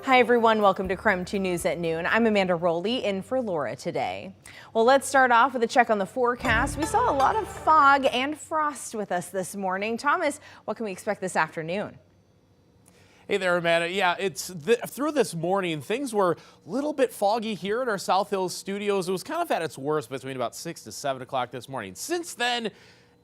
Hi everyone, welcome to KREM 2 News at Noon. I'm Amanda Rowley in for Laura today. Well, let's start off with a check on the forecast. We saw a lot of fog and frost with us this morning. Thomas, what can we expect this afternoon? Hey there, Amanda. Yeah, through this morning, things were a little bit foggy here at our South Hills studios. It was kind of at its worst between about 6 to 7 o'clock this morning. Since then,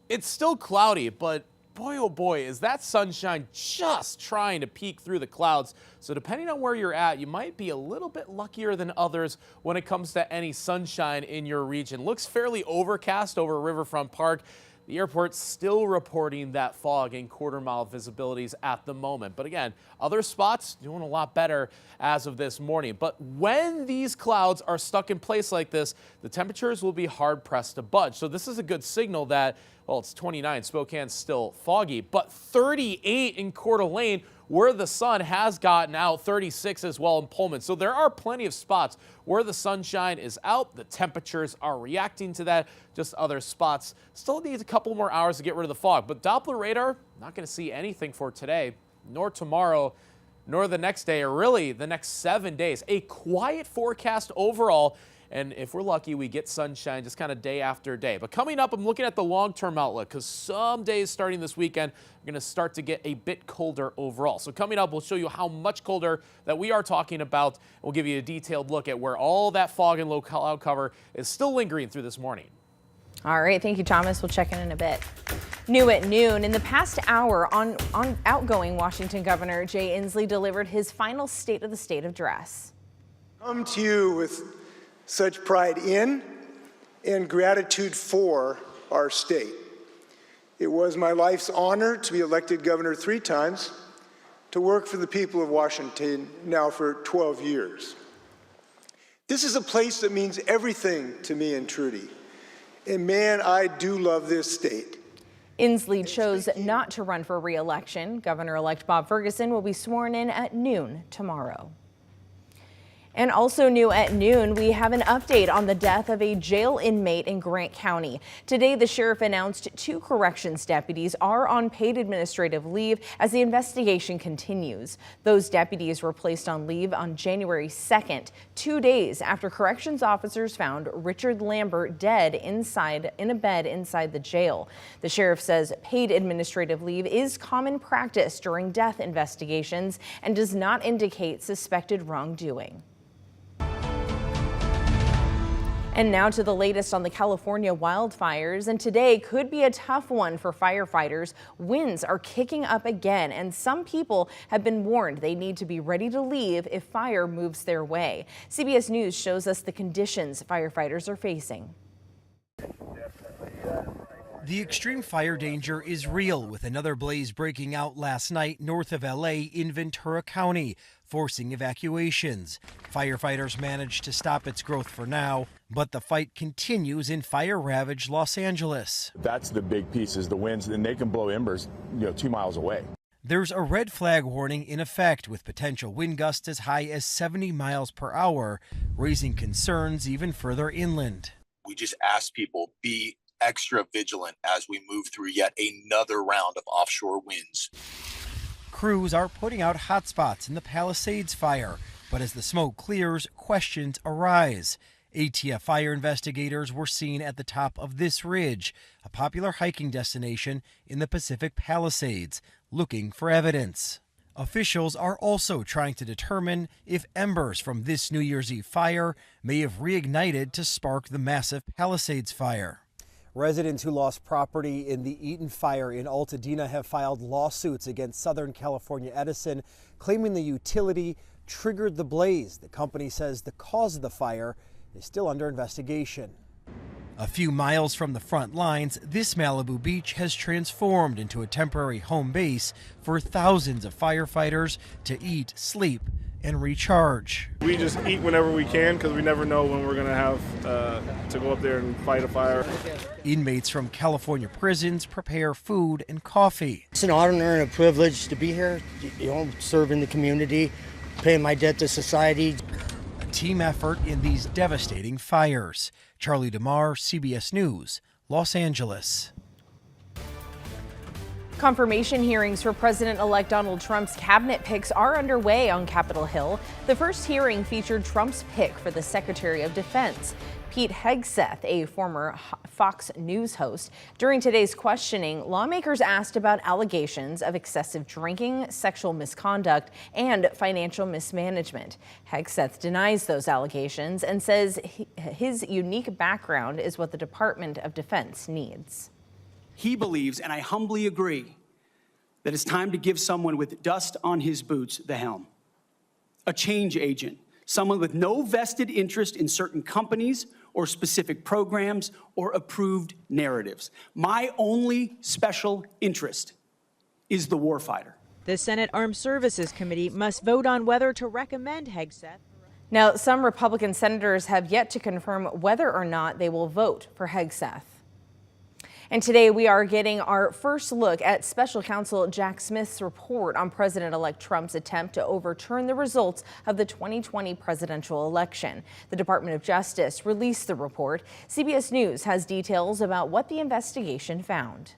it's still cloudy, but boy, oh boy, is that sunshine just trying to peek through the clouds. So depending on where you're at, you might be a little bit luckier than others when it comes to any sunshine in your region. Looks fairly overcast over Riverfront Park. The airport's still reporting that fog and quarter-mile visibilities at the moment. But again, other spots doing a lot better as of this morning. But when these clouds are stuck in place like this, the temperatures will be hard-pressed to budge. So this is a good signal that, well, it's 29. Spokane's still foggy, but 38 in Coeur d'Alene, where the sun has gotten out, 36 as well in Pullman. So there are plenty of spots where the sunshine is out. The temperatures are reacting to that. Just other spots still need a couple more hours to get rid of the fog. But Doppler radar, not going to see anything for today, nor tomorrow, nor the next day, or really the next 7 days. A quiet forecast overall. And if we're lucky, we get sunshine just kind of day after day. But coming up, I'm looking at the long-term outlook because some days starting this weekend are going to start to get a bit colder overall. So coming up, we'll show you how much colder that we are talking about. We'll give you a detailed look at where all that fog and low cloud cover is still lingering through this morning. All right, thank you, Thomas. We'll check in a bit. New at noon. In the past hour, on outgoing Washington Governor Jay Inslee delivered his final State of the State address. Come to you with such pride in and gratitude for our state. It was my life's honor to be elected governor 3 times, to work for the people of Washington now for 12 years. This is a place that means everything to me and Trudy. And man, I do love this state. Inslee chose not to run for re-election. Governor-elect Bob Ferguson will be sworn in at noon tomorrow. And also new at noon, we have an update on the death of a jail inmate in Grant County. Today, the sheriff announced 2 corrections deputies are on paid administrative leave as the investigation continues. Those deputies were placed on leave on January 2nd, 2 days after corrections officers found Richard Lambert dead in a bed inside the jail. The sheriff says paid administrative leave is common practice during death investigations and does not indicate suspected wrongdoing. And now to the latest on the California wildfires, and today could be a tough one for firefighters. Winds are kicking up again, and some people have been warned they need to be ready to leave if fire moves their way. CBS News shows us the conditions firefighters are facing. The extreme fire danger is real, with another blaze breaking out last night north of LA in Ventura County, forcing evacuations. Firefighters managed to stop its growth for now, but the fight continues in fire-ravaged Los Angeles. That's the big piece, is the winds, and they can blow embers, 2 miles away. There's a red flag warning in effect, with potential wind gusts as high as 70 miles per hour, raising concerns even further inland. We just ask people be extra vigilant as we move through yet another round of offshore winds. Crews are putting out hotspots in the Palisades fire, but as the smoke clears, questions arise. ATF fire investigators were seen at the top of this ridge, a popular hiking destination in the Pacific Palisades, looking for evidence. Officials are also trying to determine if embers from this New Year's Eve fire may have reignited to spark the massive Palisades fire. Residents who lost property in the Eaton fire in Altadena have filed lawsuits against Southern California Edison, claiming the utility triggered the blaze. The company says the cause of the fire is still under investigation. A few miles from the front lines, this Malibu beach has transformed into a temporary home base for thousands of firefighters to eat, sleep, and recharge. We just eat whenever we can because we never know when we're going to have to go up there and fight a fire. Inmates from California prisons prepare food and coffee. It's an honor and a privilege to be here, serving the community, paying my debt to society. A team effort in these devastating fires. Charlie DeMar, CBS News, Los Angeles. Confirmation hearings for President-elect Donald Trump's cabinet picks are underway on Capitol Hill. The first hearing featured Trump's pick for the Secretary of Defense, Pete Hegseth, a former Fox News host. During today's questioning, lawmakers asked about allegations of excessive drinking, sexual misconduct, and financial mismanagement. Hegseth denies those allegations and says his unique background is what the Department of Defense needs. He believes, and I humbly agree, that it's time to give someone with dust on his boots the helm. A change agent, someone with no vested interest in certain companies or specific programs or approved narratives. My only special interest is the warfighter. The Senate Armed Services Committee must vote on whether to recommend Hegseth. Now, some Republican senators have yet to confirm whether or not they will vote for Hegseth. And today we are getting our first look at Special Counsel Jack Smith's report on President-elect Trump's attempt to overturn the results of the 2020 presidential election. The Department of Justice released the report. CBS News has details about what the investigation found.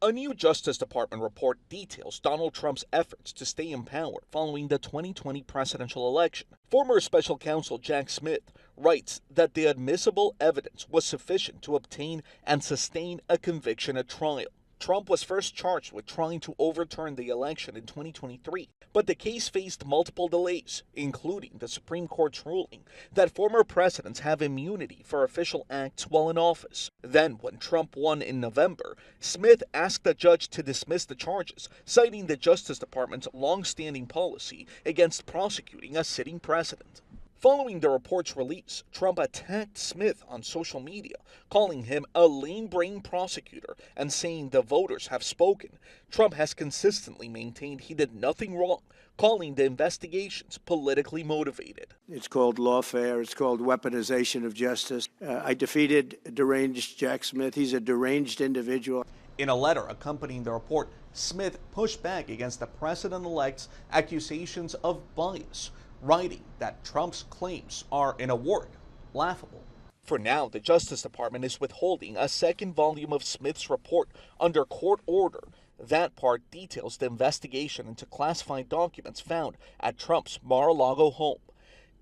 A new Justice Department report details Donald Trump's efforts to stay in power following the 2020 presidential election. Former Special Counsel Jack Smith writes that the admissible evidence was sufficient to obtain and sustain a conviction at trial. Trump was first charged with trying to overturn the election in 2023, but the case faced multiple delays, including the Supreme Court's ruling that former presidents have immunity for official acts while in office. Then, when Trump won in November, Smith asked the judge to dismiss the charges, citing the Justice Department's long-standing policy against prosecuting a sitting president. Following the report's release, Trump attacked Smith on social media, calling him a lame-brain prosecutor and saying the voters have spoken. Trump has consistently maintained he did nothing wrong, calling the investigations politically motivated. It's called lawfare. It's called weaponization of justice. I defeated deranged Jack Smith. He's a deranged individual. In a letter accompanying the report, Smith pushed back against the president-elect's accusations of bias, writing that Trump's claims are, in a word, laughable. For now, the Justice Department is withholding a second volume of Smith's report under court order. That part details the investigation into classified documents found at Trump's Mar-a-Lago home.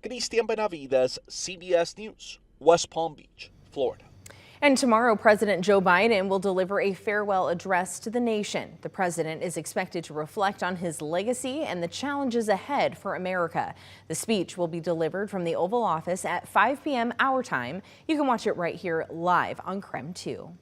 Cristian Benavides, CBS News, West Palm Beach, Florida. And tomorrow, President Joe Biden will deliver a farewell address to the nation. The president is expected to reflect on his legacy and the challenges ahead for America. The speech will be delivered from the Oval Office at 5 p.m. our time. You can watch it right here live on KREM 2.